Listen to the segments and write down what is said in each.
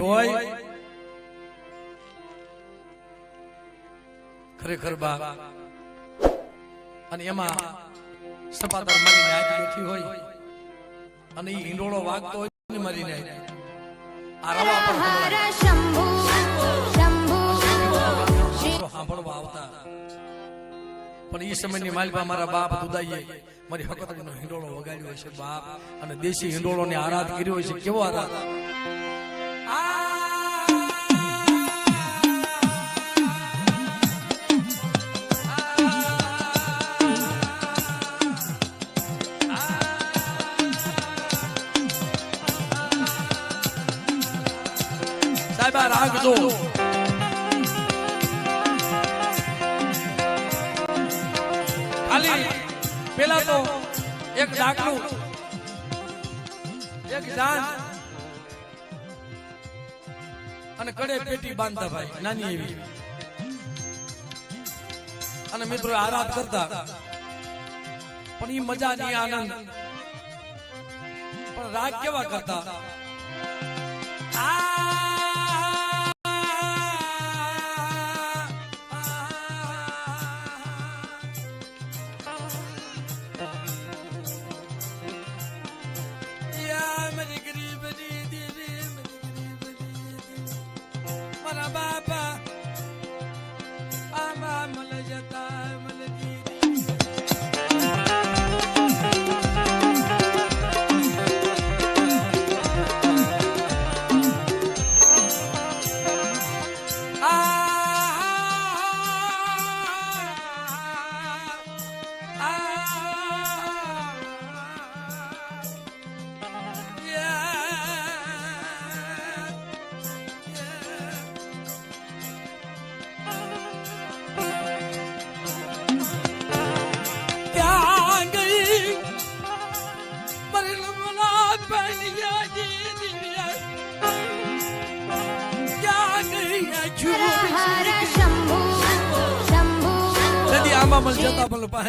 હોય ખરેખર બા અને એમાં સપાતર મારીને આજ બેઠી હોય અને એ હિંડોળો વાગતો હોય ને મારીને આ રવા પર સાંભળવા આવતા પણ એ સમયની માલપા મારા બાપ દુદાઈએ મારી હકતડીનો હિંડોળો વગાડ્યો છે બાપ અને દેશી હિંડોળોને આરાધ કર્યો છે કેવો આરાધ સાહેબ રાખજો ખાલી પેલા તો એક ડાકલું એક જાન અને કડે પેટી બાંધતા ભાઈ નાની એવી અને મિત્રો આરાધ કરતા પણ ઈ મજા ની આનંદ પણ રાગ કેવા કરતા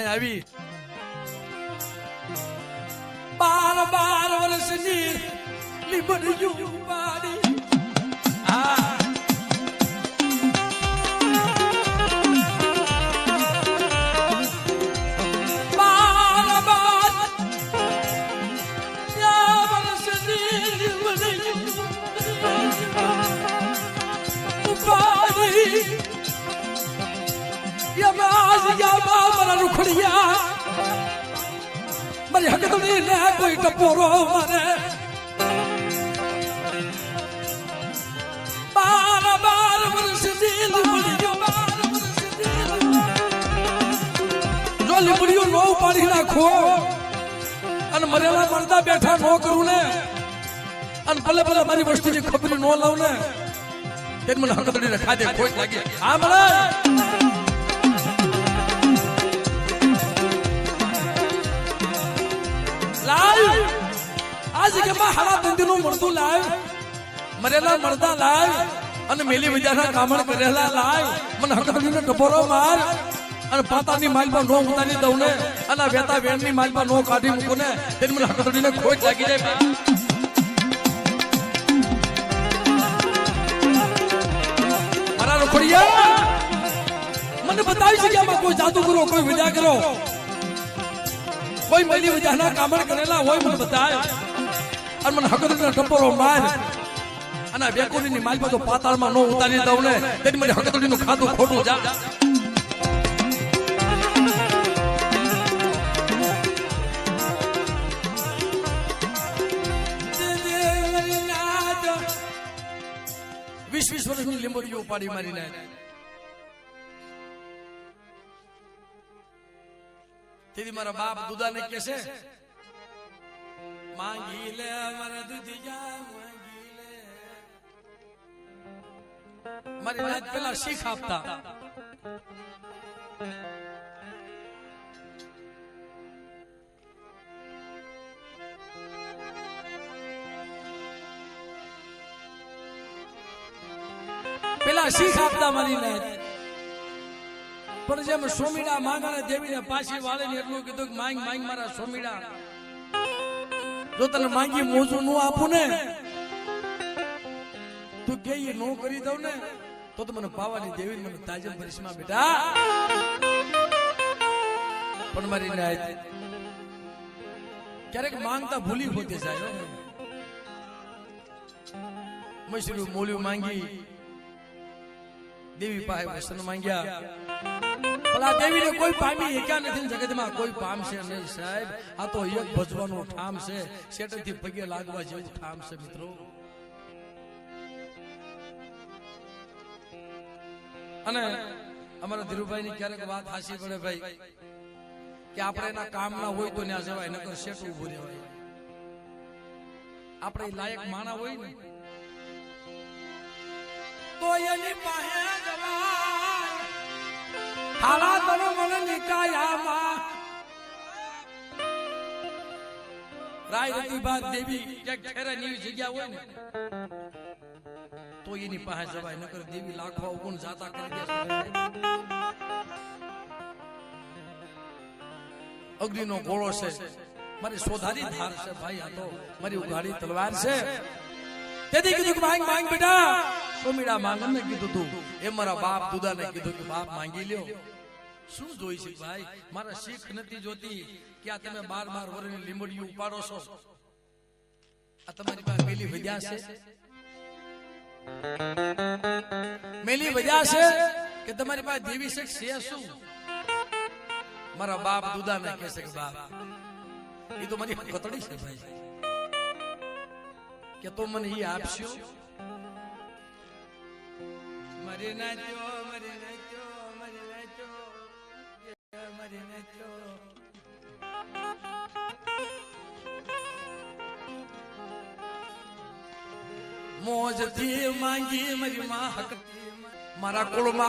આવી 12 વર્ષની લીમડીયું વાડી મારી હકતડી ને કોઈ ટપોરો મારે 12 વર્ષની જો લીમડીઓ નો ઉપાડી નાખો અને મરેલા મરદા બેઠા નો કરું ને અને ભલે ભલે મારી વસ્તુની ખબર નો લાવ ને તે મને હકતડી ને ખાધે ખોટ લાગી આ મળે आज के हाड़ा दिन मरदू लाय मरेला मरदा लाय અને મેલી વિજાના કામણ કરેલા લાય મને હકતડીનો ટપોરો માર અને પાતાની માલમાં નો ઉતારી દઉં ને અને વેતા વેણની માલમાં નો કાઢી મૂકું ને તેને મને હકતડીને ખોટ લાગી જાય મારા રખોડિયા મને બતાવી છે કે આમાં કોઈ જાદુ કરો કોઈ વિદ્યા કરો કોઈ મેલી વિજાના કામણ કરેલા હોય મને બતાય અને મને હકતડીનો ટપોરો માર અને વેકોરીની માલમાં તો પાતાળમાં નો ઉતારી દઉં ને તેની મને હકતડીનું ખાધું ખોટું જા વીસ વર્ષની લીંબડીઓ ઉપાડી મારીને તેથી મારા બાપ દુદાને કહે છે માંગી લે મારા દુધિયા માંગી લે મારી વાત પેલા શીખ આપતા પેલા શીખ આપતા મારી ને પણ જેમ સોમીડા માંગણે દેવીને પાછી વાળે ને એટલું કીધું કે માંગ માંગ મારા સોમીડા જો તને માંગી મોજું નું આપું ને તું કે એ નો કરી દઉં ને તો મને પાવાની દેવી મને તાજમ પરિશ્રમા બેટા પણ મારી નાય ક્યારેક માંગતા ભૂલી પોતે જાય મશરૂ મોલ્યું માંગી દેવી પાસે વસન માંગ્યા ભલા દેવીને કોઈ પામી એક્યા નથી જગતમાં કોઈ પામશે નહીં સાહેબ આ તો એક ભજવાનું ઠામ છે શેઠથી પગે લાગવા જેવું ઠામ છે મિત્રો અને અમારા ધીરુભાઈ ની ક્યારેક વાત હાસી પડે ભાઈ કે આપણે એના કામ ના હોય તો ત્યાં જવાય નકર શેઠ ઉભું રહેવાય આપણે લાયક માણા હોય ને તો એની પાસે જવાય હાલા તને મને નિકાયામાં રાય રતી બાદ દેવી ક્યાંક ઠેરાની એવી જગ્યા હોય ને તો એની પાસે જવાય નકર દેવી લાખો અવગુણ જાતા કરી દે અગ્નિનો ગોળો છે મારી સોધારી ધાર છે ભાઈ આ તો મારી ઉઘાડી તલવાર છે તેથી કીધું કે માંગ માંગ બેટા સોમીડા માંગન ને કીધું તું એ મારા બાપ દુદાને કીધું કે બાપ માંગી લ્યો શું જોઈ છે ભાઈ મારા શીખ નથી જોતી કે આ તમે 12 વર્ષની લીંબડીઓ ઉપાડો છો આ તમારી પાસે મેલી વધ્યા છે મેલી વધ્યા છે કે તમારી પાસે દેવી શેખ છે શું મારા બાપ દુદાને કહે છે કે બાપ એ તો મારી કતડી છે ભાઈ કે તો મને એ આપશો મરી નાચ્યો મરી નાચ્યો મરી નાચ્યો મરી નાચ્યો મોજથી માંગી મારી માં હક મારા કોળમાં